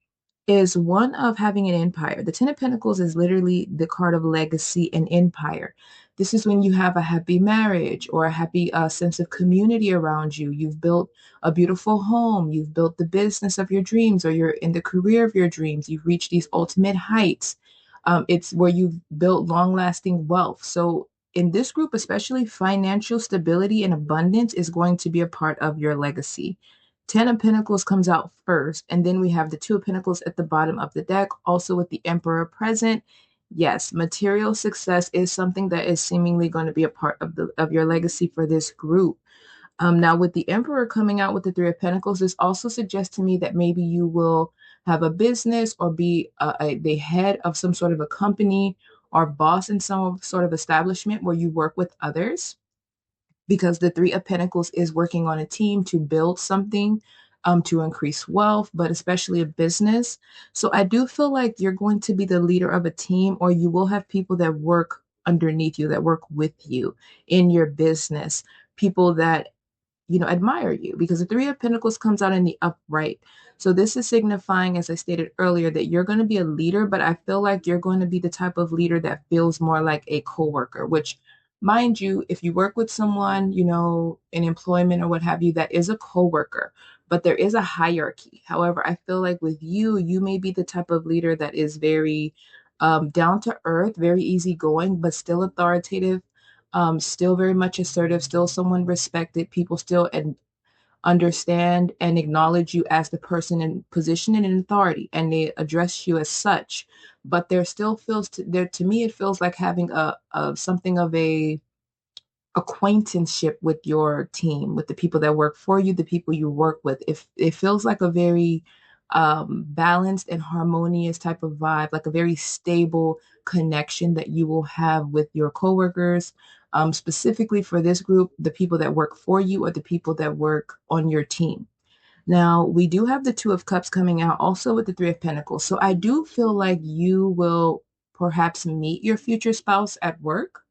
is one of having an empire. The Ten of Pentacles is literally the card of legacy and empire. This is when you have a happy marriage or a happy sense of community around you. You've built a beautiful home. You've built the business of your dreams, or you're in the career of your dreams. You've reached these ultimate heights. It's where you've built long-lasting wealth. So in this group, especially, financial stability and abundance is going to be a part of your legacy. 10 of Pentacles comes out first, and then we have the 2 of Pentacles at the bottom of the deck, also with the Emperor present. Yes, material success is something that is seemingly going to be a part of your legacy for this group. Now, with the Emperor coming out with the 3 of Pentacles, this also suggests to me that maybe you will have a business or be the head of some sort of a company or boss in some sort of establishment where you work with others, because the 3 of Pentacles is working on a team to build something, to increase wealth, but especially a business. So I do feel like you're going to be the leader of a team, or you will have people that work underneath you, that work with you in your business, people that admire you, because the 3 of Pentacles comes out in the upright. So this is signifying, as I stated earlier, that you're going to be a leader, but I feel like you're going to be the type of leader that feels more like a coworker, which, mind you, if you work with someone, in employment or what have you, that is a coworker, but there is a hierarchy. However, I feel like with you, you may be the type of leader that is very down to earth, very easygoing, but still authoritative, still very much assertive, still someone respected. People still understand and acknowledge you as the person in position and in authority, and they address you as such. But there still feels to me, it feels like having a something of a acquaintanceship with your team, with the people that work for you, the people you work with. If it feels like a very balanced and harmonious type of vibe, like a very stable connection that you will have with your coworkers. Specifically for this group, the people that work for you or the people that work on your team. Now, we do have the Two of Cups coming out also with the Three of Pentacles. So I do feel like you will perhaps meet your future spouse at work,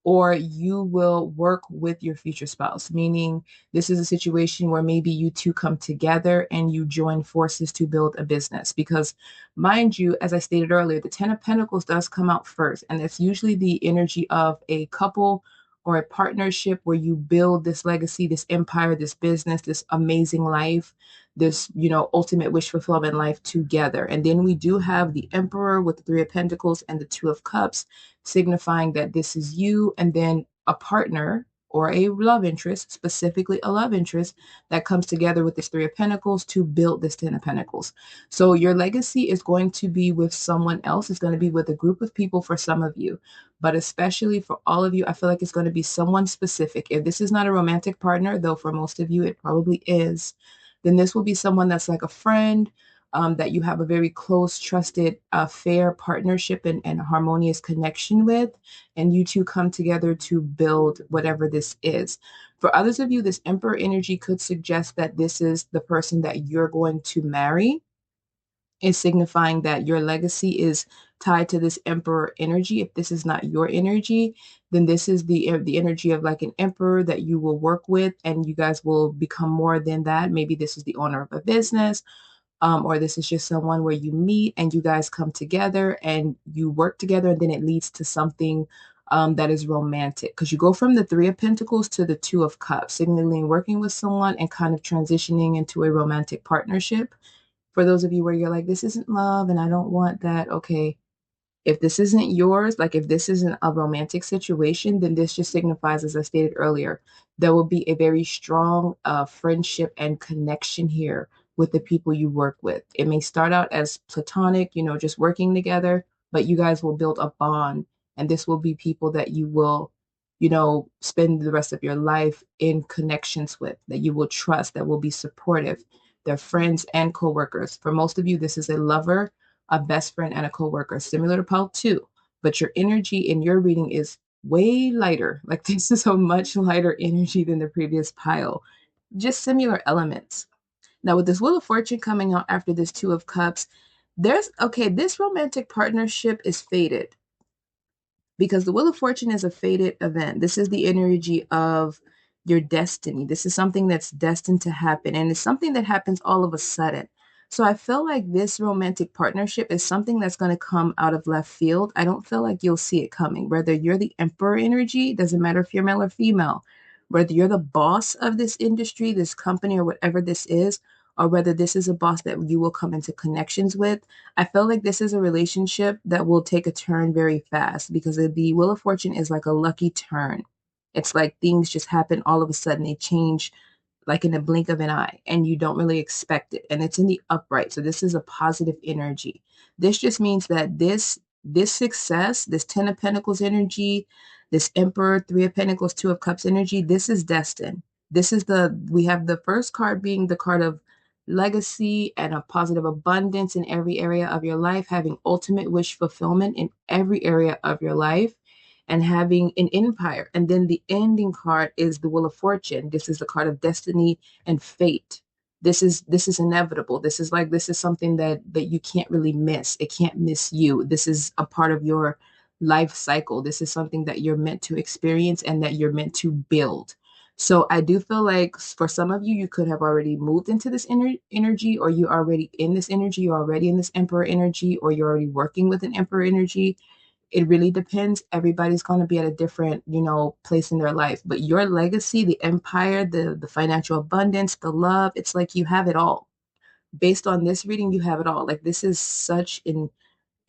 or you will work with your future spouse, meaning this is a situation where maybe you two come together and you join forces to build a business. Because, mind you, as I stated earlier, the Ten of Pentacles does come out first, and it's usually the energy of a couple or a partnership where you build this legacy, this empire, this business, this amazing life, this, ultimate wish fulfillment life together. And then we do have the Emperor with the Three of Pentacles and the Two of Cups, signifying that this is you, and then a partner or a love interest, specifically a love interest, that comes together with this Three of Pentacles to build this Ten of Pentacles. So your legacy is going to be with someone else. It's going to be with a group of people for some of you, but especially for all of you, I feel like it's going to be someone specific. If this is not a romantic partner, though for most of you it probably is, then this will be someone that's like a friend, that you have a very close, trusted, fair partnership and harmonious connection with, and you two come together to build whatever this is. For others of you, this Emperor energy could suggest that this is the person that you're going to marry. Is signifying that your legacy is tied to this Emperor energy. If this is not your energy, then this is the energy of like an emperor that you will work with, and you guys will become more than that. Maybe this is the owner of a business, or this is just someone where you meet and you guys come together and you work together, and then it leads to something that is romantic. Because you go from the Three of Pentacles to the Two of Cups, signaling working with someone and kind of transitioning into a romantic partnership. For those of you where you're like, this isn't love and I don't want that, okay, if this isn't yours, like if this isn't a romantic situation, then this just signifies, as I stated earlier, there will be a very strong friendship and connection here with the people you work with. It may start out as platonic, just working together, but you guys will build a bond. And this will be people that you will, spend the rest of your life in connections with, that you will trust, that will be supportive. They're friends and coworkers. For most of you, this is a lover, a best friend, and a coworker, similar to pile two. But your energy in your reading is way lighter. Like this is a much lighter energy than the previous pile. Just similar elements. Now, with this Wheel of Fortune coming out after this Two of Cups, this romantic partnership is fated, because the Wheel of Fortune is a fated event. This is the energy of your destiny. This is something that's destined to happen, and it's something that happens all of a sudden. So I feel like this romantic partnership is something that's going to come out of left field. I don't feel like you'll see it coming. Whether you're the Emperor energy, doesn't matter if you're male or female, whether you're the boss of this industry, this company, or whatever this is, or whether this is a boss that you will come into connections with, I feel like this is a relationship that will take a turn very fast, because the Wheel of Fortune is like a lucky turn. It's like things just happen all of a sudden. They change like in a blink of an eye, and you don't really expect it. And it's in the upright. So this is a positive energy. This just means that this success, this Ten of Pentacles energy, this Emperor, Three of Pentacles, Two of Cups energy, this is destined. We have the first card being the card of legacy and a positive abundance in every area of your life, having ultimate wish fulfillment in every area of your life, and having an empire. And then the ending card is the Wheel of Fortune. This is the card of destiny and fate. This is inevitable. This is something that you can't really miss. It can't miss you. This is a part of your life cycle. This is something that you're meant to experience and that you're meant to build. So I do feel like for some of you, you could have already moved into this energy, or you're already in this energy, you're already in this Emperor energy, or you're already working with an Emperor energy. It really depends. Everybody's going to be at a different, place in their life. But your legacy, the empire, the financial abundance, the love, it's like you have it all. Based on this reading, you have it all. Like this is such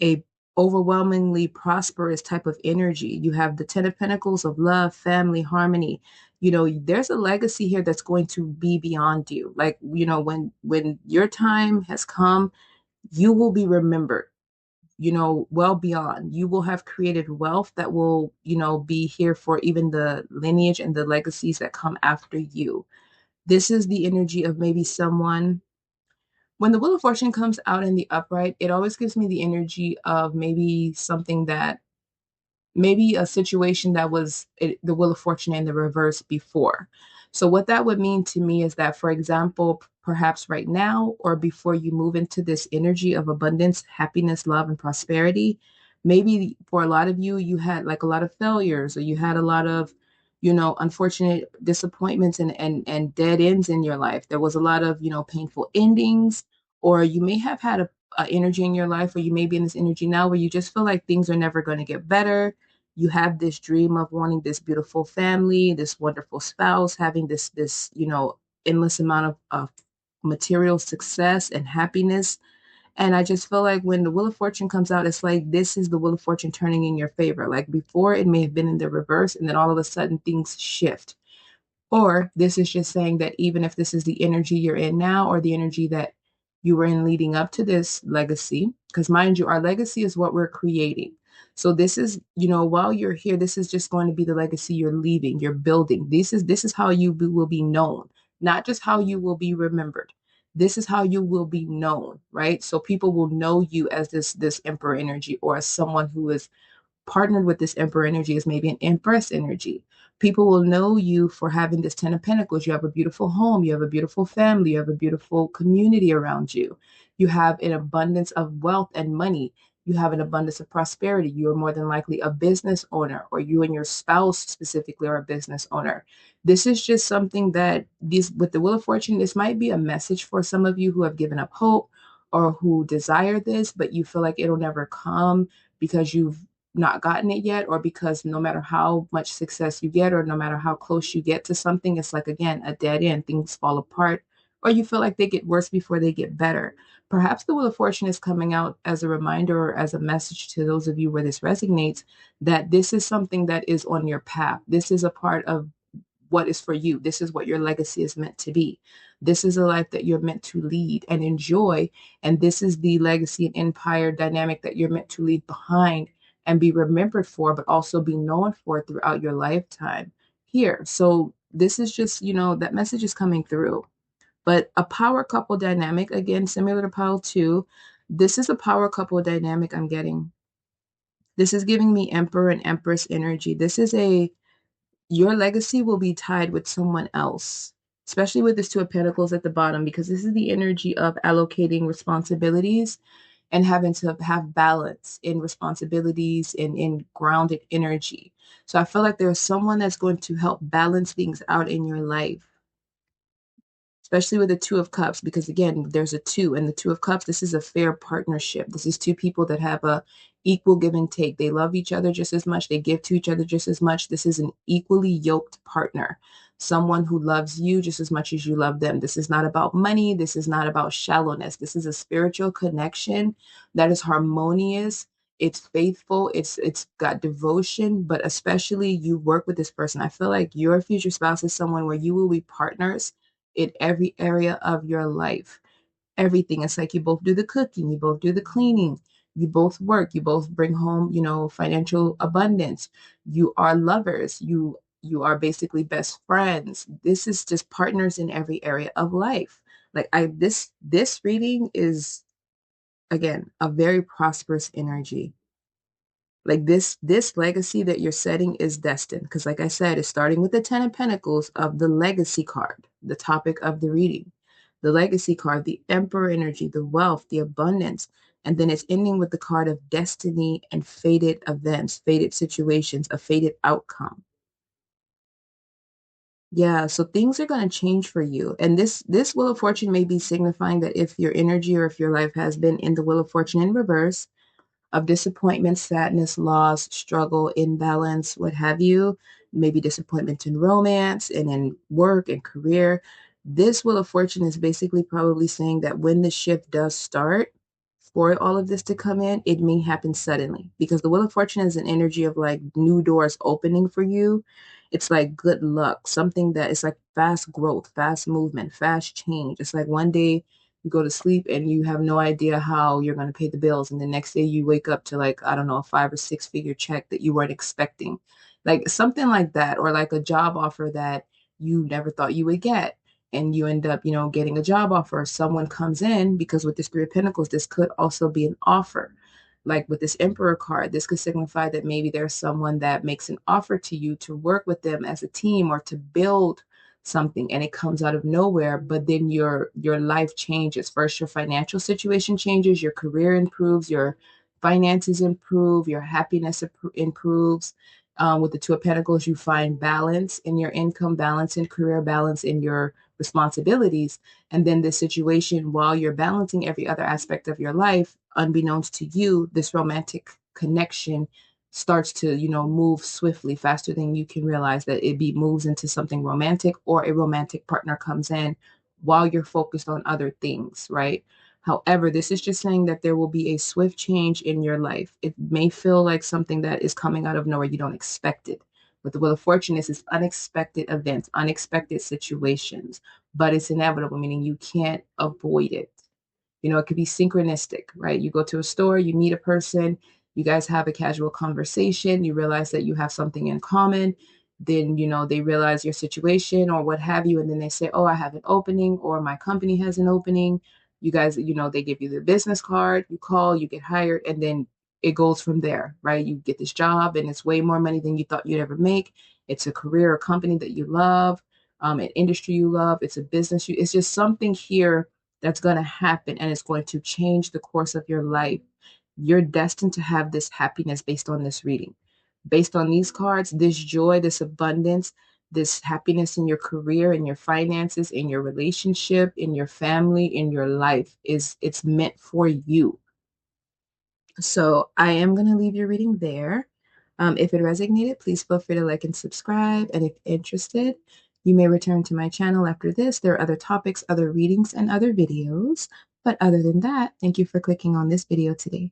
a overwhelmingly prosperous type of energy. You have the Ten of Pentacles of love, family, harmony. There's a legacy here that's going to be beyond you. Like, when your time has come, you will be remembered. well beyond. You will have created wealth that will, be here for even the lineage and the legacies that come after you. This is the energy of maybe someone. When the Wheel of Fortune comes out in the upright, it always gives me the energy of maybe something that maybe a situation that was the Wheel of Fortune in the reverse before. So, what that would mean to me is that, for example, perhaps right now or before you move into this energy of abundance, happiness, love, and prosperity, maybe for a lot of you, you had like a lot of failures or you had a lot of unfortunate disappointments and dead ends in your life. There was a lot of painful endings, or you may have had a energy in your life, or you may be in this energy now where you just feel like things are never going to get better. You have this dream of wanting this beautiful family, this wonderful spouse, having this endless amount of material success and happiness. And I just feel like when the Wheel of Fortune comes out, it's like this is the Wheel of Fortune turning in your favor. Like before, it may have been in the reverse, and then all of a sudden things shift. Or this is just saying that even if this is the energy you're in now or the energy that you were in leading up to this legacy, because mind you, our legacy is what we're creating. So this is, while you're here, this is just going to be the legacy you're leaving, you're building. This is how will be known, not just how you will be remembered. This is how you will be known, right? So people will know you as this emperor energy or as someone who is partnered with this emperor energy as maybe an empress energy. People will know you for having this 10 of Pentacles. You have a beautiful home, you have a beautiful family, you have a beautiful community around you. You have an abundance of wealth and money. You have an abundance of prosperity. You are more than likely a business owner, or you and your spouse specifically are a business owner. This is just something that these with the Wheel of Fortune, this might be a message for some of you who have given up hope or who desire this, but you feel like it'll never come because you've not gotten it yet, or because no matter how much success you get or no matter how close you get to something, it's like, again, a dead end. Things fall apart, or you feel like they get worse before they get better. Perhaps the Wheel of Fortune is coming out as a reminder or as a message to those of you where this resonates, that this is something that is on your path. This is a part of what is for you. This is what your legacy is meant to be. This is a life that you're meant to lead and enjoy. And this is the legacy and empire dynamic that you're meant to leave behind and be remembered for, but also be known for throughout your lifetime here. So this is just, that message is coming through. But a power couple dynamic, again, similar to pile two, this is a power couple dynamic I'm getting. This is giving me emperor and empress energy. This is your legacy will be tied with someone else, especially with this two of pentacles at the bottom, because this is the energy of allocating responsibilities and having to have balance in responsibilities and in grounded energy. So I feel like there's someone that's going to help balance things out in your life, especially with the two of cups, because again, there's a two, and the two of cups, this is a fair partnership. This is two people that have a equal give and take. They love each other just as much. They give to each other just as much. This is an equally yoked partner, someone who loves you just as much as you love them. This is not about money. This is not about shallowness. This is a spiritual connection that is harmonious. It's faithful. It's got devotion, but especially you work with this person. I feel like your future spouse is someone where you will be partners in every area of your life. Everything. It's like you both do the cooking, you both do the cleaning, you both work, you both bring home, financial abundance. You are lovers. You are basically best friends. This is just partners in every area of life. Like this reading is again a very prosperous energy. Like this legacy that you're setting is destined, because like I said, it's starting with the 10 of Pentacles of the legacy card, the topic of the reading, the legacy card, the emperor energy, the wealth, the abundance, and then it's ending with the card of destiny and fated events, fated situations, a fated outcome. Yeah, so things are going to change for you. And this Wheel of Fortune may be signifying that if your energy or if your life has been in the Wheel of Fortune in reverse, of disappointment, sadness, loss, struggle, imbalance, what have you, maybe disappointment in romance and in work and career. This Wheel of Fortune is basically probably saying that when the shift does start, for all of this to come in, it may happen suddenly, because the Wheel of Fortune is an energy of like new doors opening for you. It's like good luck, something that is like fast growth, fast movement, fast change. It's like one day you go to sleep and you have no idea how you're going to pay the bills. And the next day you wake up to like, I don't know, a 5 or 6 figure check that you weren't expecting. Like something like that, or like a job offer that you never thought you would get. And you end up, getting a job offer. Someone comes in because with this Three of Pentacles, this could also be an offer. Like with this Emperor card, this could signify that maybe there's someone that makes an offer to you to work with them as a team or to build something, and it comes out of nowhere, but then your life changes. First your financial situation changes, your career improves, your finances improve, your happiness improves. With the Two of Pentacles, you find balance in your income, balance in career, balance in your responsibilities. And then this situation, while you're balancing every other aspect of your life, unbeknownst to you, this romantic connection starts to, move swiftly, faster than you can realize, that moves into something romantic, or a romantic partner comes in while you're focused on other things, right? However, this is just saying that there will be a swift change in your life. It may feel like something that is coming out of nowhere. You don't expect it. But the Wheel of Fortune is unexpected events, unexpected situations, but it's inevitable, meaning you can't avoid it. It could be synchronistic, right? You go to a store, you meet a person, you guys have a casual conversation, you realize that you have something in common. Then, they realize your situation or what have you. And then they say, oh, I have an opening, or my company has an opening. You guys, they give you the business card, you call, you get hired, and then it goes from there, right? You get this job and it's way more money than you thought you'd ever make. It's a career or company that you love, an industry you love. It's a business. It's just something here that's going to happen, and it's going to change the course of your life. You're destined to have this happiness based on this reading. Based on these cards, this joy, this abundance, this happiness in your career, in your finances, in your relationship, in your family, in your life, it's meant for you. So I am going to leave your reading there. If it resonated, please feel free to like and subscribe. And if interested, you may return to my channel after this. There are other topics, other readings, and other videos. But other than that, thank you for clicking on this video today.